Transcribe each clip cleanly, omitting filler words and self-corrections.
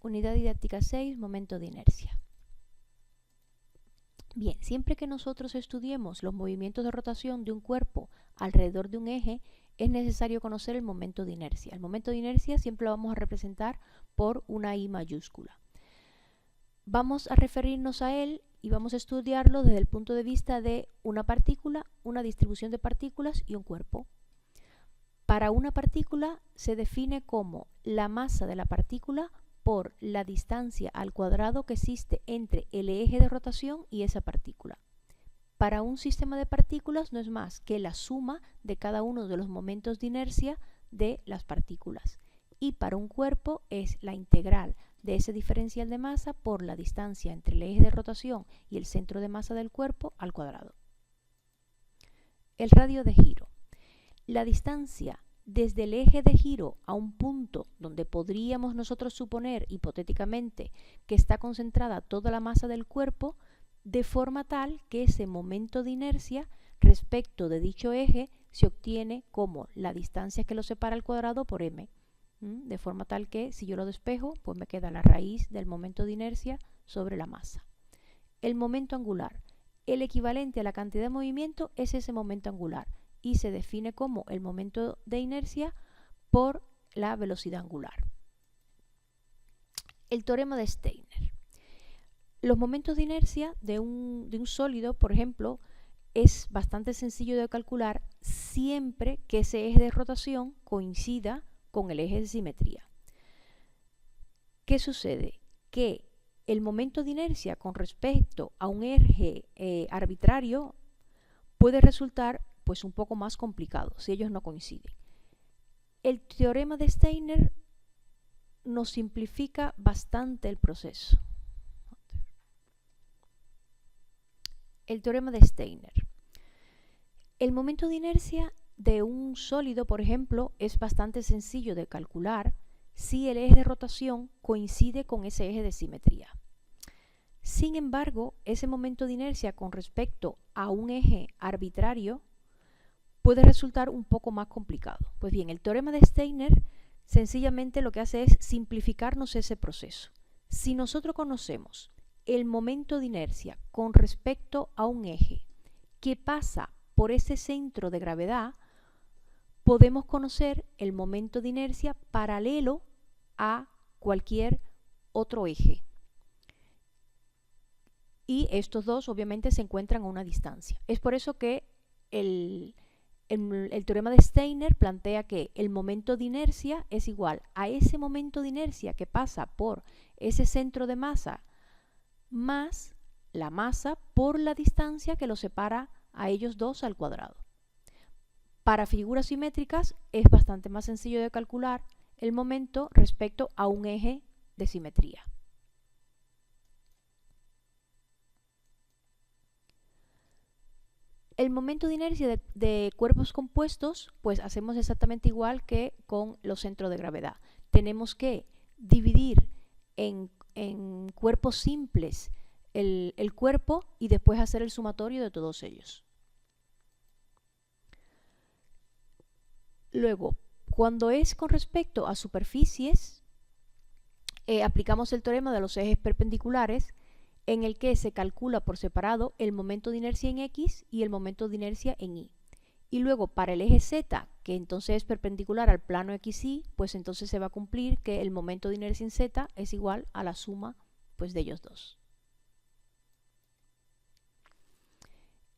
Unidad didáctica 6, momento de inercia. Bien, siempre que nosotros estudiemos los movimientos de rotación de un cuerpo alrededor de un eje, es necesario conocer el momento de inercia. El momento de inercia siempre lo vamos a representar por una I mayúscula. Vamos a referirnos a él y vamos a estudiarlo desde el punto de vista de una partícula, una distribución de partículas y un cuerpo. Para una partícula se define como la masa de la partícula por la distancia al cuadrado que existe entre el eje de rotación y esa partícula. Para un sistema de partículas no es más que la suma de cada uno de los momentos de inercia de las partículas. Y para un cuerpo es la integral de ese diferencial de masa por la distancia entre el eje de rotación y el centro de masa del cuerpo al cuadrado. El radio de giro. La distancia desde el eje de giro a un punto donde podríamos nosotros suponer hipotéticamente que está concentrada toda la masa del cuerpo, de forma tal que ese momento de inercia respecto de dicho eje se obtiene como la distancia que lo separa al cuadrado por m. De forma tal que si yo lo despejo, pues me queda la raíz del momento de inercia sobre la masa. El momento angular. El equivalente a la cantidad de movimiento es ese momento angular y se define como el momento de inercia por la velocidad angular. El teorema de Steiner. Los momentos de inercia de un sólido, por ejemplo, es bastante sencillo de calcular siempre que ese eje de rotación coincida con el eje de simetría. ¿Qué sucede? Que el momento de inercia con respecto a un eje arbitrario puede resultar pues un poco más complicado si ellos no coinciden. El teorema de Steiner nos simplifica bastante el proceso. El teorema de Steiner. El momento de inercia de un sólido, por ejemplo, es bastante sencillo de calcular si el eje de rotación coincide con ese eje de simetría. Sin embargo, ese momento de inercia con respecto a un eje arbitrario puede resultar un poco más complicado. Pues bien, el teorema de Steiner sencillamente lo que hace es simplificarnos ese proceso. Si nosotros conocemos el momento de inercia con respecto a un eje que pasa por ese centro de gravedad, podemos conocer el momento de inercia paralelo a cualquier otro eje. Y estos dos obviamente se encuentran a una distancia. Es por eso que el teorema de Steiner plantea que el momento de inercia es igual a ese momento de inercia que pasa por ese centro de masa más la masa por la distancia que lo separa a ellos dos al cuadrado. Para figuras simétricas es bastante más sencillo de calcular el momento respecto a un eje de simetría. El momento de inercia de cuerpos compuestos, pues hacemos exactamente igual que con los centros de gravedad. Tenemos que dividir en cuerpos simples el cuerpo y después hacer el sumatorio de todos ellos. Luego, cuando es con respecto a superficies, aplicamos el teorema de los ejes perpendiculares, en el que se calcula por separado el momento de inercia en X y el momento de inercia en Y. Y luego para el eje Z, que entonces es perpendicular al plano XY, pues entonces se va a cumplir que el momento de inercia en Z es igual a la suma pues, de ellos dos.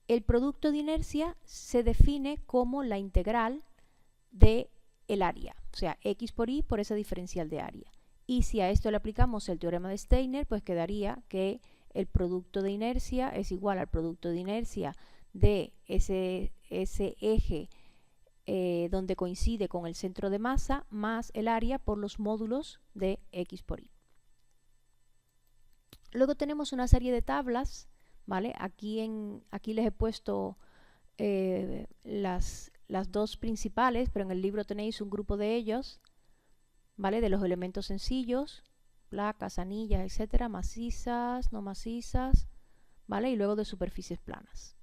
El producto de inercia se define como la integral de el área, o sea, X por Y por esa diferencial de área. Y si a esto le aplicamos el teorema de Steiner, pues quedaría que el producto de inercia es igual al producto de inercia de ese eje donde coincide con el centro de masa más el área por los módulos de X por Y. Luego tenemos una serie de tablas, ¿vale? Aquí les he puesto las dos principales, pero en el libro tenéis un grupo de ellos, ¿vale? De los elementos sencillos, placas, anillas, etcétera, macizas, no macizas, ¿vale? Y luego de superficies planas.